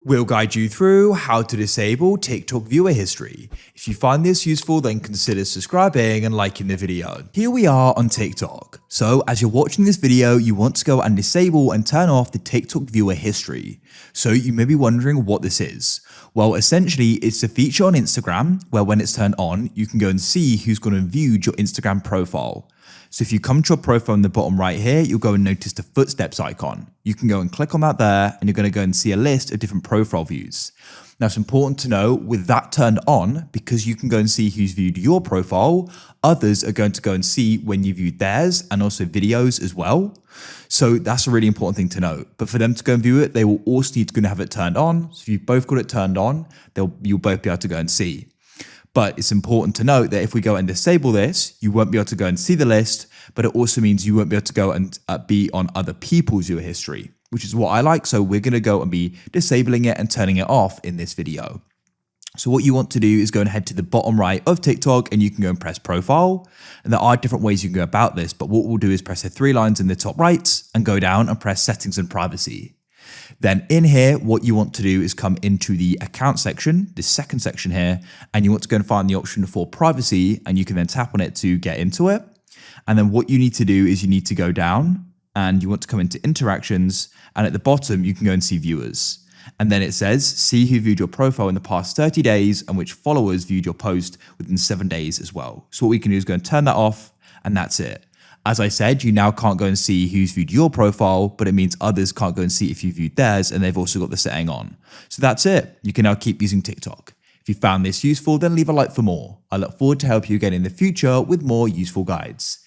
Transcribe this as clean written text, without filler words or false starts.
We'll guide you through how to disable TikTok viewer history. If you find this useful, then consider subscribing and liking the video. Here we are on TikTok. So as you're watching this video, you want to go and disable and turn off the TikTok viewer history. So you may be wondering what this is. Well, essentially, it's a feature on Instagram where when it's turned on, you can go and see who's gone and viewed your Instagram profile. So if you come to your profile in the bottom right here, you'll go and notice the footsteps icon. You can go and click on that there, and you're going to go and see a list of different profile views. Now, it's important to know with that turned on, because you can go and see who's viewed your profile, others are going to go and see when you viewed theirs and also videos as well. So that's a really important thing to know. But for them to go and view it, they will also need to have it turned on. So if you've both got it turned on, you'll both be able to go and see. But it's important to note that if we go and disable this, you won't be able to go and see the list, but it also means you won't be able to go and be on other people's viewer history, which is what I like. So we're going to go and be disabling it and turning it off in this video. So what you want to do is go and head to the bottom right of TikTok and you can go and press profile. And there are different ways you can go about this, but what we'll do is press the three lines in the top right and go down and press settings and privacy. Then in here, what you want to do is come into the account section, this second section here, and you want to go and find the option for privacy, and you can then tap on it to get into it. And then what you need to do is you need to go down and you want to come into interactions, and at the bottom, you can go and see viewers. And then it says, see who viewed your profile in the past 30 days and which followers viewed your post within 7 days as well. So what we can do is go and turn that off, and that's it. As I said, you now can't go and see who's viewed your profile, but it means others can't go and see if you viewed theirs, and they've also got the setting on. So that's it. You can now keep using TikTok. If you found this useful, then leave a like for more. I look forward to help you again in the future with more useful guides.